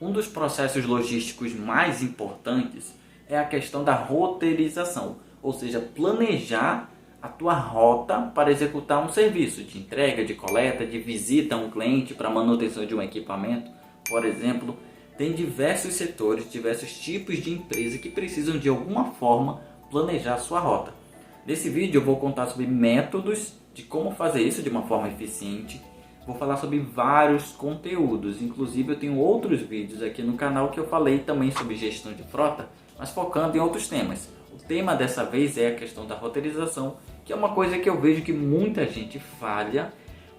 Um dos processos logísticos mais importantes é a questão da roteirização, ou seja, planejar a tua rota para executar um serviço de entrega, de coleta, de visita a um cliente, para manutenção de um equipamento, por exemplo. Tem diversos setores, diversos tipos de empresa que precisam de alguma forma planejar a sua rota. Nesse vídeo eu vou contar sobre métodos de como fazer isso de uma forma eficiente. Vou falar sobre vários conteúdos, inclusive eu tenho outros vídeos aqui no canal que eu falei também sobre gestão de frota, mas focando em outros temas. O tema dessa vez é a questão da roteirização, que é uma coisa que eu vejo que muita gente falha,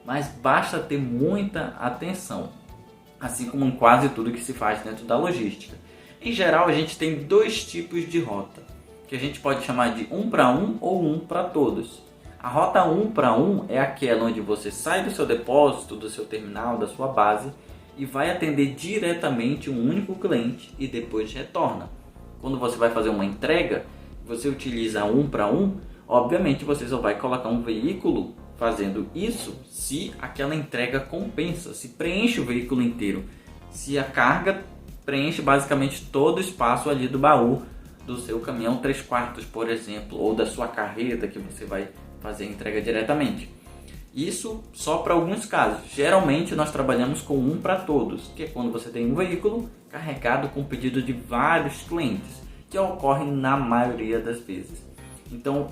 mas basta ter muita atenção, assim como em quase tudo que se faz dentro da logística. Em geral, a gente tem dois tipos de rota, que a gente pode chamar de um para um ou um para todos. A rota 1 para 1 é aquela onde você sai do seu depósito, do seu terminal, da sua base e vai atender diretamente um único cliente e depois retorna. Quando você vai fazer uma entrega, você utiliza 1 para 1, obviamente você só vai colocar um veículo fazendo isso se aquela entrega compensa, se preenche o veículo inteiro, se a carga preenche basicamente todo o espaço ali do baú do seu caminhão 3/4, por exemplo, ou da sua carreta que você vai fazer a entrega diretamente. Isso só para alguns casos. Geralmente nós trabalhamos com um para todos, que é quando você tem um veículo carregado com pedido de vários clientes, que ocorre na maioria das vezes. Então,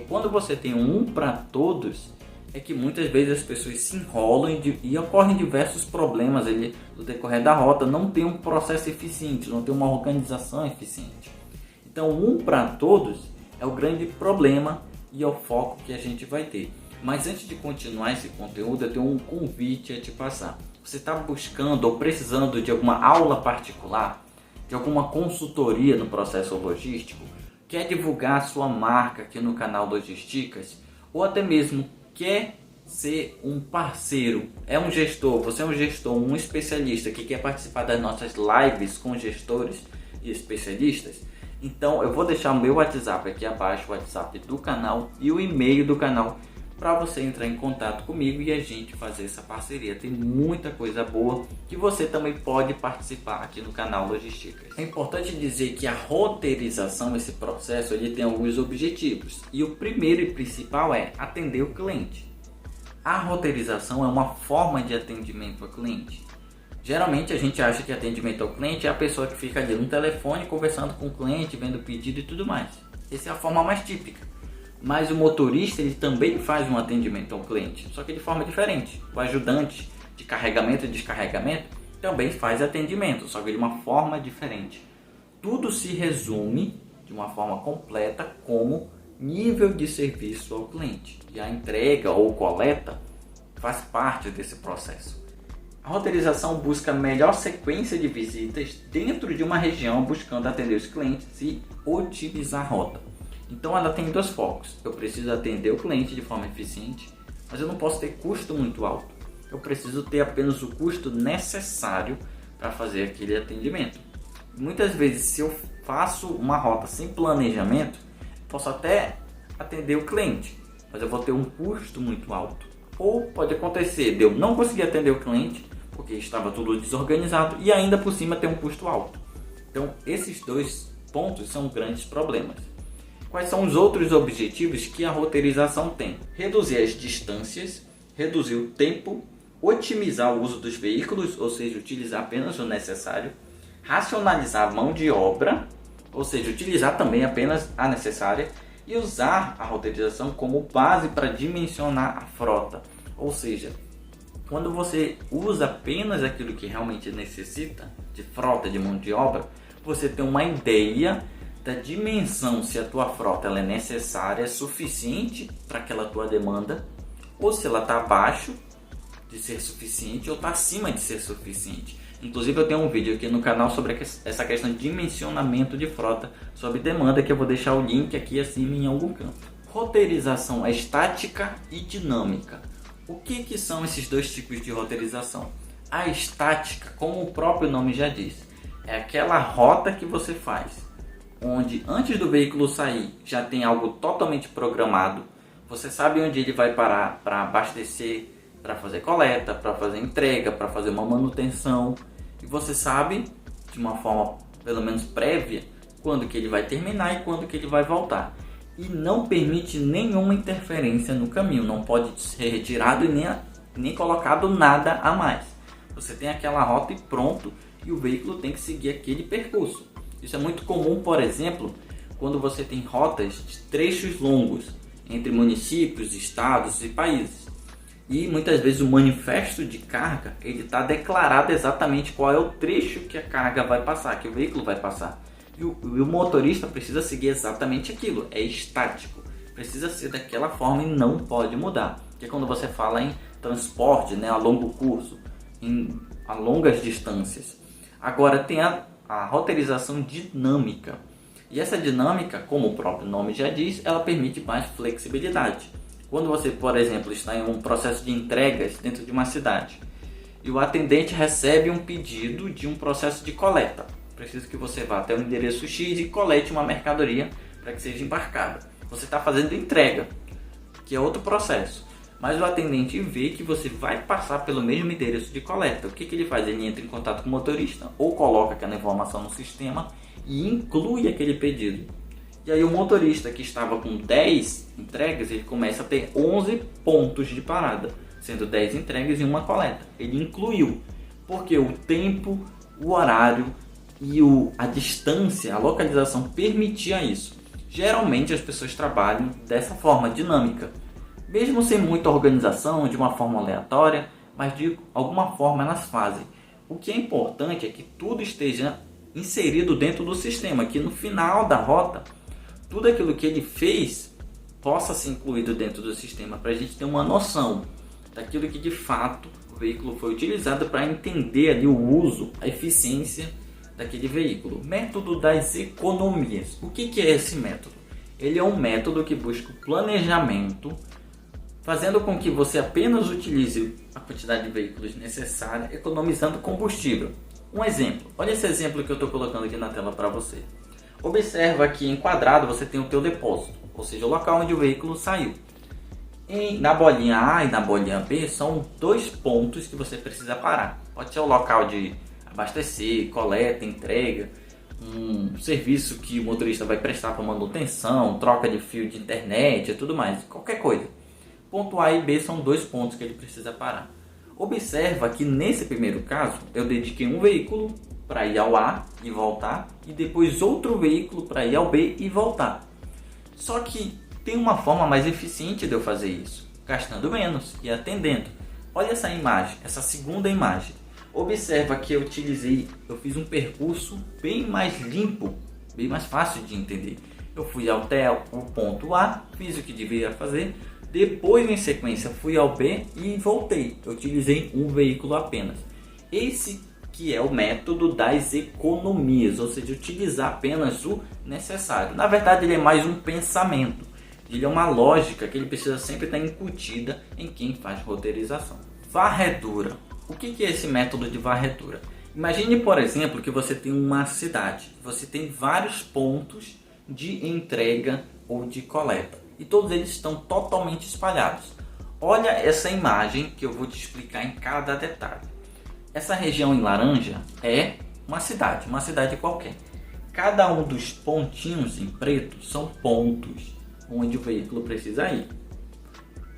quando você tem um para todos, é que muitas vezes as pessoas se enrolam e ocorrem diversos problemas ali no decorrer da rota, não tem um processo eficiente, não tem uma organização eficiente. Então, um para todos é o grande problema e é o foco que a gente vai ter. Mas antes de continuar esse conteúdo, eu tenho um convite a te passar. Você está buscando ou precisando de alguma aula particular, de alguma consultoria no processo logístico? Quer divulgar a sua marca aqui no canal Logisticas? Ou até mesmo quer ser um parceiro? É um gestor, você é um gestor, um especialista que quer participar das nossas lives com gestores e especialistas? Então eu vou deixar o meu WhatsApp aqui abaixo, o WhatsApp do canal e o e-mail do canal para você entrar em contato comigo e a gente fazer essa parceria. Tem muita coisa boa que você também pode participar aqui no canal Logisticas. É importante dizer que a roteirização, esse processo, ele tem alguns objetivos e o primeiro e principal é atender o cliente. A roteirização é uma forma de atendimento ao cliente. Geralmente a gente acha que atendimento ao cliente é a pessoa que fica ali no telefone conversando com o cliente, vendo pedido e tudo mais. Essa é a forma mais típica. Mas o motorista ele também faz um atendimento ao cliente, só que de forma diferente. O ajudante de carregamento e descarregamento também faz atendimento, só que de uma forma diferente. Tudo se resume de uma forma completa como nível de serviço ao cliente. E a entrega ou coleta faz parte desse processo. A roteirização busca a melhor sequência de visitas dentro de uma região, buscando atender os clientes e otimizar a rota. Então ela tem dois focos. Eu preciso atender o cliente de forma eficiente, mas eu não posso ter custo muito alto. Eu preciso ter apenas o custo necessário para fazer aquele atendimento. Muitas vezes, se eu faço uma rota sem planejamento, posso até atender o cliente, mas eu vou ter um custo muito alto. Ou pode acontecer de eu não conseguir atender o cliente porque estava tudo desorganizado e ainda por cima ter um custo alto. Então esses dois pontos são grandes problemas. Quais são os outros objetivos que a roteirização tem? Reduzir as distâncias, reduzir o tempo, otimizar o uso dos veículos, ou seja, utilizar apenas o necessário, racionalizar a mão de obra, ou seja, utilizar também apenas a necessária, e usar a roteirização como base para dimensionar a frota, ou seja, quando você usa apenas aquilo que realmente necessita de frota, de mão de obra, você tem uma ideia da dimensão, se a tua frota ela é necessária, é suficiente para aquela tua demanda, ou se ela está abaixo de ser suficiente ou está acima de ser suficiente. Inclusive eu tenho um vídeo aqui no canal sobre essa questão de dimensionamento de frota, sob demanda, que eu vou deixar o link aqui acima em algum canto. Roteirização é estática e dinâmica. O que são esses dois tipos de roteirização? A estática, como o próprio nome já diz, é aquela rota que você faz, onde antes do veículo sair já tem algo totalmente programado. Você sabe onde ele vai parar para abastecer, para fazer coleta, para fazer entrega, para fazer uma manutenção. E você sabe, de uma forma pelo menos prévia, quando que ele vai terminar e quando que ele vai voltar. E não permite nenhuma interferência no caminho, não pode ser retirado e nem colocado nada a mais. Você tem aquela rota e pronto, e o veículo tem que seguir aquele percurso. Isso é muito comum, por exemplo, quando você tem rotas de trechos longos entre municípios, estados e países. E muitas vezes o manifesto de carga ele está declarado exatamente qual é o trecho que a carga vai passar, que o veículo vai passar. E o motorista precisa seguir exatamente aquilo, é estático, precisa ser daquela forma e não pode mudar. Porque quando você fala em transporte, né, a longo curso, a longas distâncias, agora tem a roteirização dinâmica. E essa dinâmica, como o próprio nome já diz, ela permite mais flexibilidade. Quando você, por exemplo, está em um processo de entregas dentro de uma cidade e o atendente recebe um pedido de um processo de coleta, precisa que você vá até o endereço X e colete uma mercadoria para que seja embarcada. Você está fazendo entrega, que é outro processo. Mas o atendente vê que você vai passar pelo mesmo endereço de coleta. O que ele faz? Ele entra em contato com o motorista ou coloca aquela informação no sistema e inclui aquele pedido. E aí o motorista que estava com 10 entregas, ele começa a ter 11 pontos de parada, sendo 10 entregas e uma coleta. Ele incluiu, porque o tempo, o horário e a distância, a localização permitia isso. Geralmente as pessoas trabalham dessa forma dinâmica, mesmo sem muita organização, de uma forma aleatória, mas de alguma forma elas fazem. O que é importante é que tudo esteja inserido dentro do sistema, que no final da rota, tudo aquilo que ele fez possa ser incluído dentro do sistema, para a gente ter uma noção daquilo que de fato o veículo foi utilizado, para entender ali o uso, a eficiência daquele veículo. Método das economias. O que é esse método? Ele é um método que busca o planejamento, fazendo com que você apenas utilize a quantidade de veículos necessária, economizando combustível. Um exemplo, olha esse exemplo que eu estou colocando aqui na tela para você. Observa que em quadrado você tem o teu depósito, ou seja, o local onde o veículo saiu. Na bolinha A e na bolinha B são 2 pontos que você precisa parar. Pode ser o local de abastecer, coleta, entrega, um serviço que o motorista vai prestar para manutenção, troca de fio de internet e tudo mais, qualquer coisa. Ponto A e B são 2 pontos que ele precisa parar. Observa que nesse primeiro caso eu dediquei um veículo para ir ao A e voltar, e depois outro veículo para ir ao B e voltar. Só que tem uma forma mais eficiente de eu fazer isso, gastando menos e atendendo. Olha essa imagem, essa segunda imagem. Observa que eu fiz um percurso bem mais limpo, bem mais fácil de entender. Eu fui até o ponto A, fiz o que deveria fazer, depois em sequência fui ao B e voltei. Eu utilizei um veículo apenas. Esse que é o método das economias, ou seja, utilizar apenas o necessário. Na verdade, ele é mais um pensamento. Ele é uma lógica que ele precisa sempre estar incutida em quem faz roteirização. Varredura. O que é esse método de varredura? Imagine, por exemplo, que você tem uma cidade. Você tem vários pontos de entrega ou de coleta. E todos eles estão totalmente espalhados. Olha essa imagem que eu vou te explicar em cada detalhe. Essa região em laranja é uma cidade qualquer. Cada um dos pontinhos em preto são pontos onde o veículo precisa ir.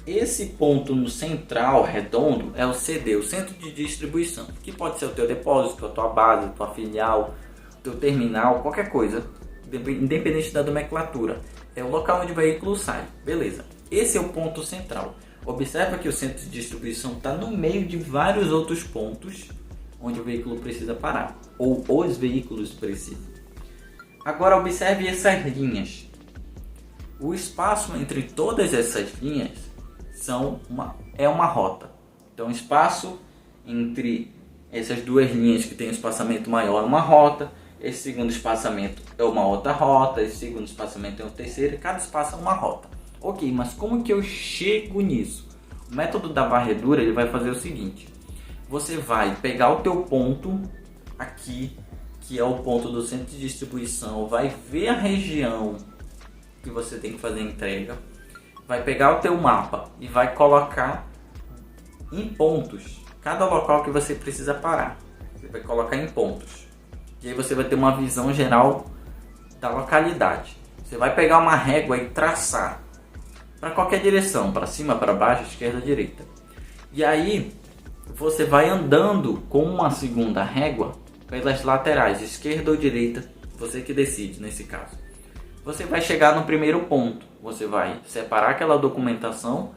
Esse ponto no central, redondo, é o CD, o centro de distribuição, que pode ser o teu depósito, a tua base, a tua filial, o teu terminal, qualquer coisa, independente da nomenclatura. É o local onde o veículo sai, beleza. Esse é o ponto central. Observa que o centro de distribuição está no meio de vários outros pontos onde o veículo precisa parar, ou os veículos precisam. Agora observe essas linhas. O espaço entre todas essas linhas é uma rota. Então o espaço entre essas duas linhas que tem um espaçamento maior é uma rota, esse segundo espaçamento é uma outra rota, esse segundo espaçamento é um terceiro, e cada espaço é uma rota. Ok, mas como que eu chego nisso? O método da varredura ele vai fazer o seguinte: você vai pegar o teu ponto aqui, que é o ponto do centro de distribuição, vai ver a região que você tem que fazer a entrega, vai pegar o teu mapa e vai colocar em pontos cada local que você precisa parar. Ele vai colocar em pontos. E aí você vai ter uma visão geral da localidade. Você vai pegar uma régua e traçar para qualquer direção, para cima, para baixo, esquerda, direita. E aí você vai andando com uma segunda régua pelas laterais, esquerda ou direita, você que decide nesse caso. Você vai chegar no primeiro ponto, você vai separar aquela documentação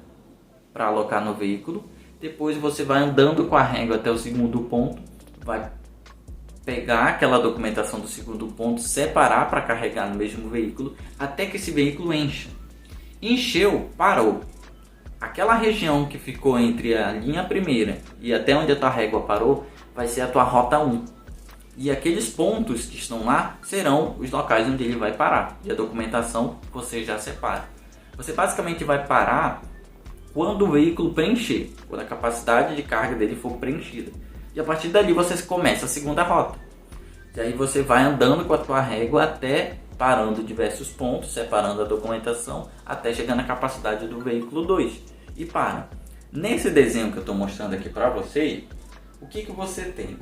para alocar no veículo, depois você vai andando com a régua até o segundo ponto, vai pegar aquela documentação do segundo ponto, separar para carregar no mesmo veículo, até que esse veículo encha. Encheu, parou. Aquela região que ficou entre a linha primeira e até onde a tua régua parou, vai ser a tua rota 1. E aqueles pontos que estão lá serão os locais onde ele vai parar. E a documentação você já separa. Você basicamente vai parar quando o veículo preencher, quando a capacidade de carga dele for preenchida. E a partir dali você começa a segunda rota. E aí você vai andando com a tua régua até parando diversos pontos, separando a documentação, até chegar na capacidade do veículo 2. E para. Nesse desenho que eu estou mostrando aqui para vocês, o que você tem?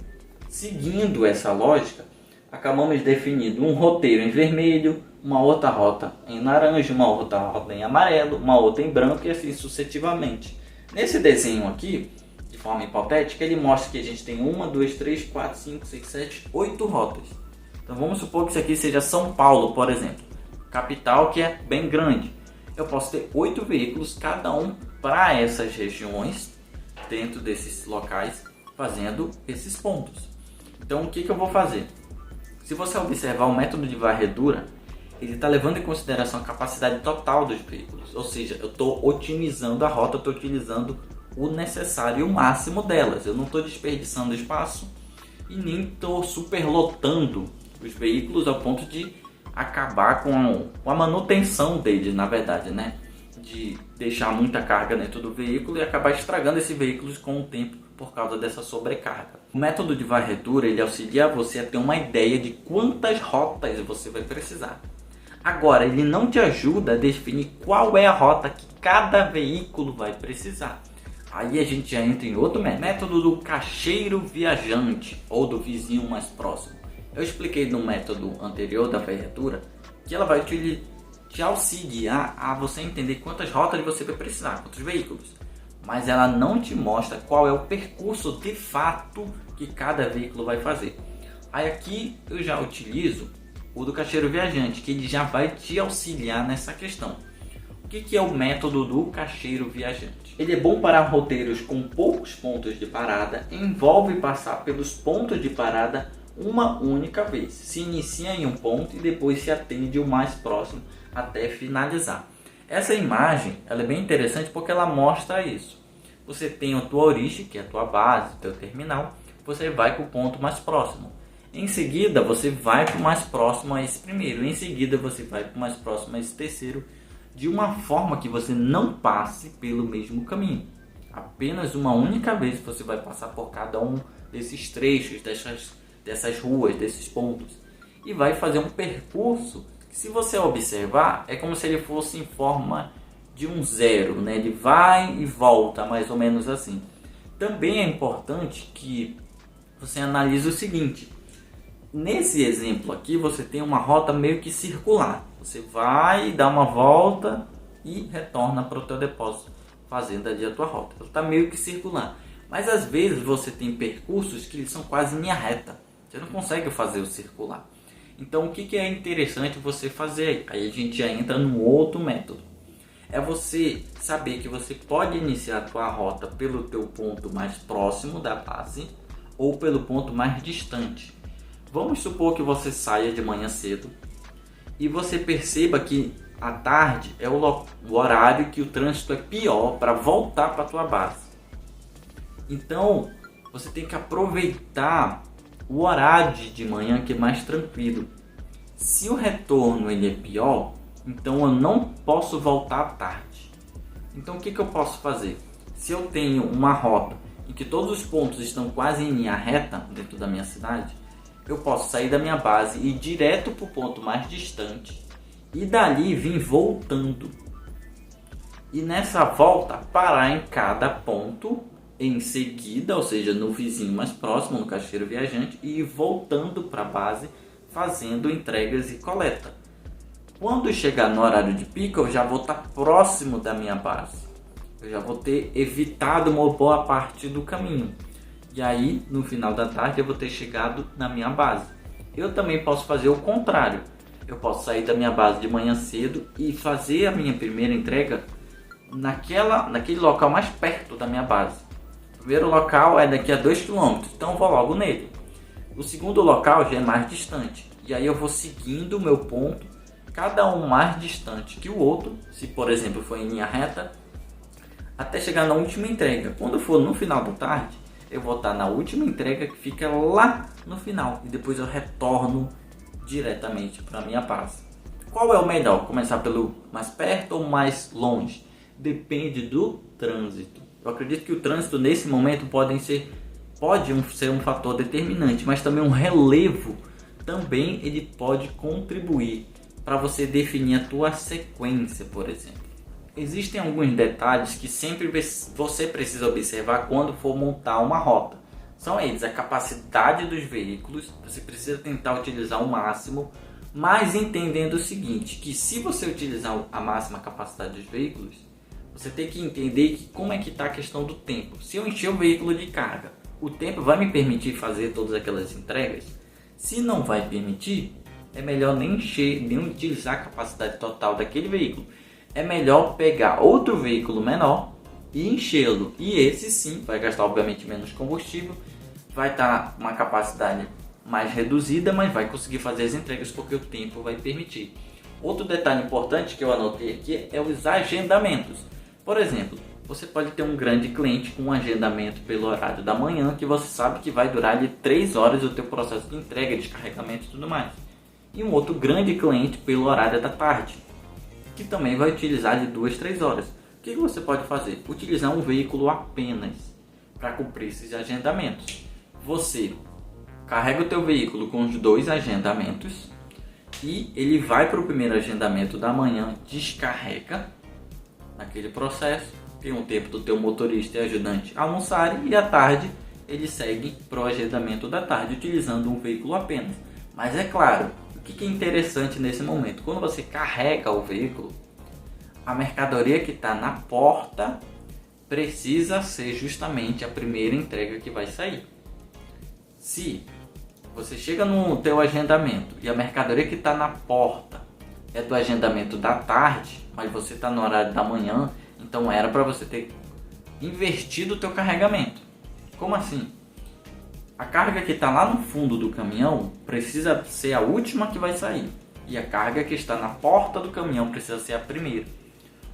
Seguindo essa lógica, acabamos definindo um roteiro em vermelho, uma outra rota em laranja, uma outra rota em amarelo, uma outra em branco e assim sucessivamente. Nesse desenho aqui, de forma hipotética, ele mostra que a gente tem 1, 2, 3, 4, 5, 6, 7, 8 rotas. Então vamos supor que isso aqui seja São Paulo, por exemplo, capital que é bem grande. Eu posso ter 8 veículos, cada um para essas regiões, dentro desses locais, fazendo esses pontos. Então o que eu vou fazer? Se você observar o método de varredura, ele está levando em consideração a capacidade total dos veículos. Ou seja, eu estou otimizando a rota, estou utilizando o necessário e o máximo delas. Eu não estou desperdiçando espaço e nem estou superlotando os veículos ao ponto de acabar com a manutenção deles, na verdade, né? De deixar muita carga dentro do veículo e acabar estragando esses veículos com o tempo por causa dessa sobrecarga. O método de varredura ele auxilia você a ter uma ideia de quantas rotas você vai precisar. Agora, ele não te ajuda a definir qual é a rota que cada veículo vai precisar. Aí a gente já entra em outro método do caixeiro viajante ou do vizinho mais próximo. Eu expliquei no método anterior da varredura que ela vai te auxiliar a você entender quantas rotas você vai precisar, quantos veículos. Mas ela não te mostra qual é o percurso de fato que cada veículo vai fazer. Aí aqui eu já utilizo o do caixeiro viajante, que ele já vai te auxiliar nessa questão. O que é o método do caixeiro viajante? Ele é bom para roteiros com poucos pontos de parada, envolve passar pelos pontos de parada uma única vez. Se inicia em um ponto e depois se atende o mais próximo até finalizar. Essa imagem ela é bem interessante porque ela mostra isso. Você tem a tua origem, que é a tua base, o teu terminal, você vai para o ponto mais próximo. Em seguida, você vai para o mais próximo a esse primeiro. Em seguida, você vai para o mais próximo a esse terceiro, de uma forma que você não passe pelo mesmo caminho. Apenas uma única vez você vai passar por cada um desses trechos, dessas ruas, desses pontos. E vai fazer um percurso que, se você observar, é como se ele fosse em forma de um zero, né? Ele vai e volta, mais ou menos assim. Também é importante que você analise o seguinte. Nesse exemplo aqui, você tem uma rota meio que circular. Você vai dar uma volta e retorna para o teu depósito, fazendo ali a tua rota. Ela está meio que circular. Mas às vezes você tem percursos que são quase em linha reta. Você não consegue fazer o circular. Então o que é interessante você fazer? Aí a gente já entra no outro método. É você saber que você pode iniciar a tua rota pelo teu ponto mais próximo da base ou pelo ponto mais distante. Vamos supor que você saia de manhã cedo e você perceba que à tarde é o horário que o trânsito é pior para voltar para a tua base. Então, você tem que aproveitar o horário de manhã que é mais tranquilo. Se o retorno ele é pior, então eu não posso voltar à tarde. Então, o que eu posso fazer? Se eu tenho uma rota em que todos os pontos estão quase em linha reta dentro da minha cidade, eu posso sair da minha base e ir direto para o ponto mais distante e dali vir voltando. E nessa volta parar em cada ponto em seguida, ou seja, no vizinho mais próximo, no caixeiro viajante, e ir voltando para a base fazendo entregas e coleta. Quando chegar no horário de pico, eu já vou estar próximo da minha base. Eu já vou ter evitado uma boa parte do caminho. E aí, no final da tarde, eu vou ter chegado na minha base. Eu também posso fazer o contrário. Eu posso sair da minha base de manhã cedo e fazer a minha primeira entrega naquele local mais perto da minha base. O primeiro local é daqui a 2 km, então eu vou logo nele. O segundo local já é mais distante. E aí eu vou seguindo o meu ponto, cada um mais distante que o outro, se por exemplo for em linha reta, até chegar na última entrega. Quando for no final da tarde, eu vou estar na última entrega que fica lá no final. E depois eu retorno diretamente para a minha base. Qual é o melhor? Começar pelo mais perto ou mais longe? Depende do trânsito. Eu acredito que o trânsito nesse momento pode ser um fator determinante, mas também um relevo também ele pode contribuir para você definir a tua sequência, por exemplo. Existem alguns detalhes que sempre você precisa observar quando for montar uma rota. São eles: a capacidade dos veículos, você precisa tentar utilizar o máximo, mas entendendo o seguinte, que se você utilizar a máxima capacidade dos veículos, você tem que entender como é que está a questão do tempo. Se eu encher o veículo de carga, o tempo vai me permitir fazer todas aquelas entregas? Se não vai permitir, é melhor nem encher, nem utilizar a capacidade total daquele veículo. É melhor pegar outro veículo menor e enchê-lo. E esse sim vai gastar obviamente menos combustível, vai estar uma capacidade mais reduzida, mas vai conseguir fazer as entregas porque o tempo vai permitir. Outro detalhe importante que eu anotei aqui é os agendamentos. Por exemplo, você pode ter um grande cliente com um agendamento pelo horário da manhã, que você sabe que vai durar de 3 horas o teu processo de entrega, descarregamento e tudo mais. E um outro grande cliente pelo horário da tarde, que também vai utilizar de 2 a 3 horas. O que você pode fazer? Utilizar um veículo apenas para cumprir esses agendamentos. Você carrega o teu veículo com os 2 agendamentos e ele vai para o primeiro agendamento da manhã, descarrega naquele processo, tem um tempo do teu motorista e ajudante almoçarem e à tarde ele segue para o agendamento da tarde utilizando um veículo apenas. Mas é claro, o que é interessante nesse momento? Quando você carrega o veículo, a mercadoria que está na porta precisa ser justamente a primeira entrega que vai sair. Se você chega no teu agendamento e a mercadoria que está na porta é do agendamento da tarde, mas você está no horário da manhã, então era para você ter invertido o teu carregamento. Como assim? A carga que está lá no fundo do caminhão precisa ser a última que vai sair. E a carga que está na porta do caminhão precisa ser a primeira.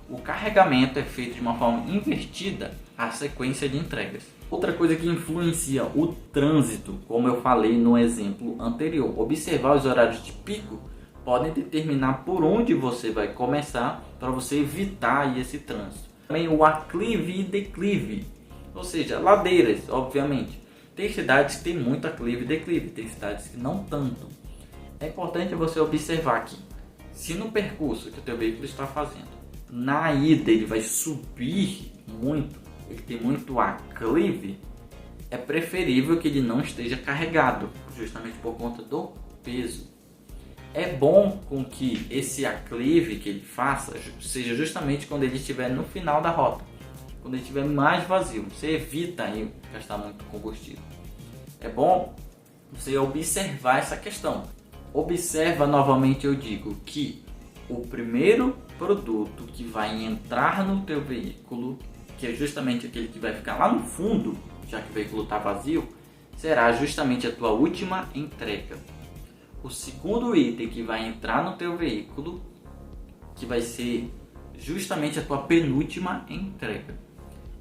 O carregamento é feito de uma forma invertida à sequência de entregas. Outra coisa que influencia o trânsito, como eu falei no exemplo anterior, observar os horários de pico podem determinar por onde você vai começar para você evitar esse trânsito. Também o aclive e declive, ou seja, ladeiras, obviamente. Tem cidades que tem muito aclive e declive, tem cidades que não tanto. É importante você observar aqui, se no percurso que o teu veículo está fazendo, na ida ele vai subir muito, ele tem muito aclive, é preferível que ele não esteja carregado, justamente por conta do peso. É bom com que esse aclive que ele faça seja justamente quando ele estiver no final da rota, quando ele estiver mais vazio. Você evita aí gastar muito combustível. É bom você observar essa questão. Observa novamente, eu digo que o primeiro produto que vai entrar no teu veículo, que é justamente aquele que vai ficar lá no fundo, já que o veículo está vazio, será justamente a tua última entrega. O segundo item que vai entrar no teu veículo, que vai ser justamente a tua penúltima entrega.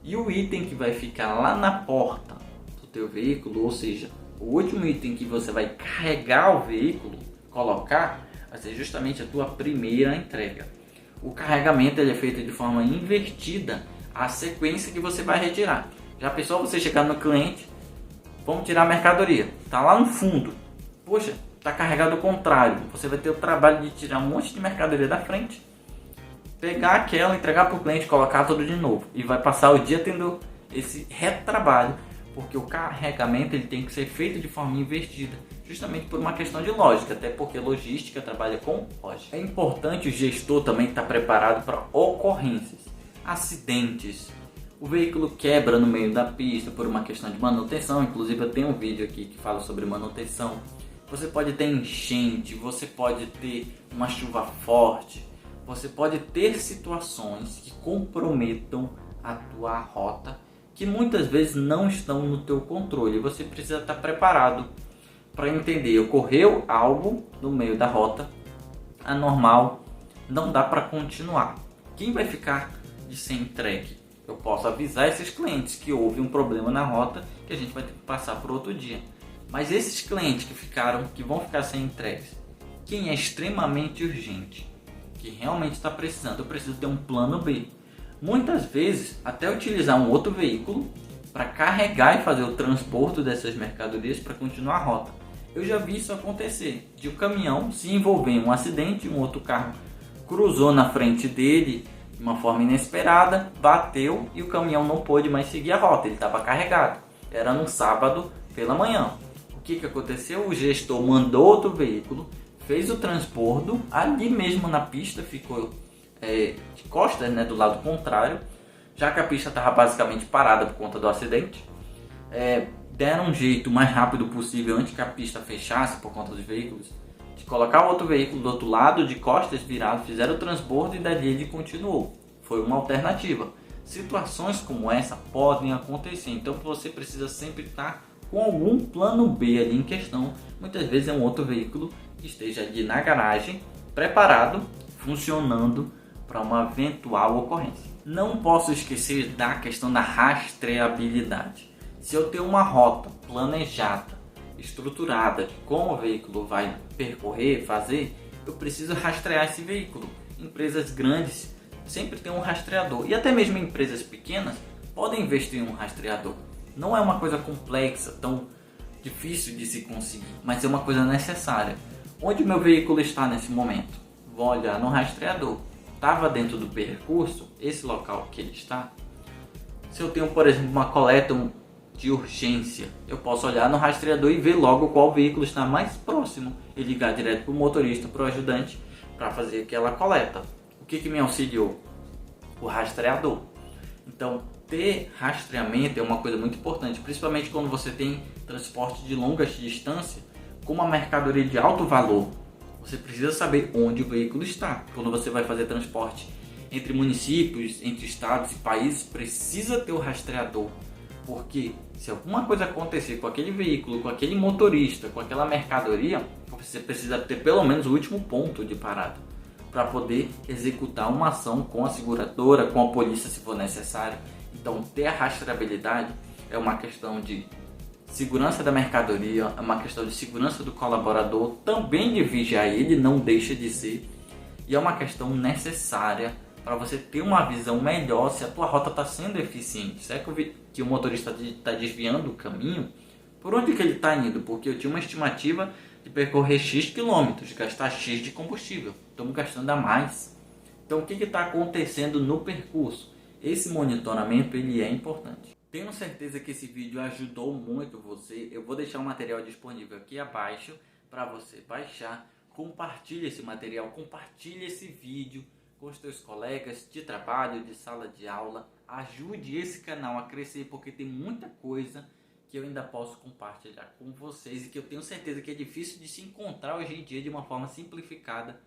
E o item que vai ficar lá na porta do teu veículo, ou seja, o último item que você vai carregar o veículo, colocar, vai ser justamente a tua primeira entrega. O carregamento ele é feito de forma invertida à sequência que você vai retirar. Já pensou você chegar no cliente, vamos tirar a mercadoria, está lá no fundo, poxa, está carregado ao contrário, você vai ter o trabalho de tirar um monte de mercadoria da frente, pegar aquela, entregar para o cliente, colocar tudo de novo e vai passar o dia tendo esse retrabalho, porque o carregamento ele tem que ser feito de forma invertida, justamente por uma questão de lógica, até porque logística trabalha com lógica. É importante o gestor também estar preparado para ocorrências, acidentes. O veículo quebra no meio da pista por uma questão de manutenção, inclusive eu tenho um vídeo aqui que fala sobre manutenção. Você pode ter enchente, você pode ter uma chuva forte, você pode ter situações que comprometam a tua rota, que muitas vezes não estão no teu controle. Você precisa estar preparado para entender, ocorreu algo no meio da rota anormal, não dá para continuar. Quem vai ficar de ser entregue? Eu posso avisar esses clientes que houve um problema na rota, que a gente vai ter que passar por outro dia. Mas esses clientes que vão ficar sem entregues, quem é extremamente urgente, que realmente está precisando, eu preciso ter um plano B. Muitas vezes, até utilizar um outro veículo para carregar e fazer o transporte dessas mercadorias para continuar a rota. Eu já vi isso acontecer, de um caminhão se envolver em um acidente, um outro carro cruzou na frente dele de uma forma inesperada, bateu e o caminhão não pôde mais seguir a rota, ele estava carregado. Era num sábado pela manhã. O que aconteceu? O gestor mandou outro veículo, fez o transbordo, ali mesmo na pista, ficou de costas, né, do lado contrário, já que a pista estava basicamente parada por conta do acidente. Deram um jeito o mais rápido possível antes que a pista fechasse por conta dos veículos, de colocar o outro veículo do outro lado, de costas virado, fizeram o transbordo e dali ele continuou. Foi uma alternativa. Situações como essa podem acontecer, então você precisa sempre estar com algum plano B ali em questão. Muitas vezes é um outro veículo que esteja ali na garagem, preparado, funcionando para uma eventual ocorrência. Não posso esquecer da questão da rastreabilidade. Se eu tenho uma rota planejada, estruturada de como o veículo vai percorrer, fazer, eu preciso rastrear esse veículo. Empresas grandes sempre têm um rastreador e até mesmo empresas pequenas podem investir em um rastreador. Não é uma coisa complexa, tão difícil de se conseguir, mas é uma coisa necessária. Onde meu veículo está nesse momento? Vou olhar no rastreador. Estava dentro do percurso, esse local que ele está? Se eu tenho, por exemplo, uma coleta de urgência, eu posso olhar no rastreador e ver logo qual veículo está mais próximo e ligar direto para o motorista, para o ajudante, para fazer aquela coleta. O que me auxiliou? O rastreador. Então, ter rastreamento é uma coisa muito importante, principalmente quando você tem transporte de longas distâncias, com uma mercadoria de alto valor. Você precisa saber onde o veículo está. Quando você vai fazer transporte entre municípios, entre estados e países, precisa ter o rastreador. Porque se alguma coisa acontecer com aquele veículo, com aquele motorista, com aquela mercadoria, você precisa ter pelo menos o último ponto de parada para poder executar uma ação com a seguradora, com a polícia se for necessário. Então, ter a rastreabilidade é uma questão de segurança da mercadoria, é uma questão de segurança do colaborador, também de vigiar ele, não deixa de ser, e é uma questão necessária para você ter uma visão melhor se a tua rota está sendo eficiente. Será que o motorista está desviando o caminho? Por onde que ele está indo? Porque eu tinha uma estimativa de percorrer X quilômetros, gastar X de combustível. Estamos gastando a mais. Então o que está acontecendo no percurso? Esse monitoramento ele é importante. Tenho certeza que esse vídeo ajudou muito você. Eu vou deixar o material disponível aqui abaixo para você baixar. Compartilhe esse material, compartilhe esse vídeo com os teus colegas de trabalho, de sala de aula. Ajude esse canal a crescer, porque tem muita coisa que eu ainda posso compartilhar com vocês e que eu tenho certeza que é difícil de se encontrar hoje em dia de uma forma simplificada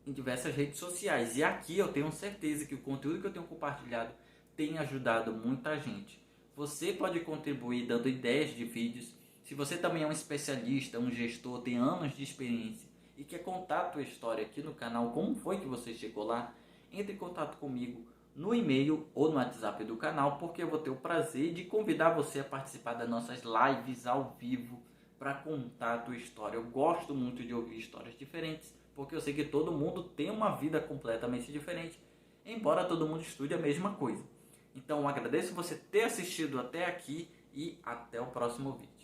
em diversas redes sociais. E aqui eu tenho certeza que o conteúdo que eu tenho compartilhado tem ajudado muita gente. Você pode contribuir dando ideias de vídeos. Se você também é um especialista, um gestor, tem anos de experiência e quer contar a tua história aqui no canal, como foi que você chegou lá, entre em contato comigo no e-mail ou no WhatsApp do canal, porque eu vou ter o prazer de convidar você a participar das nossas lives ao vivo para contar a tua história. Eu gosto muito de ouvir histórias diferentes, porque eu sei que todo mundo tem uma vida completamente diferente, embora todo mundo estude a mesma coisa. Então, agradeço você ter assistido até aqui e até o próximo vídeo.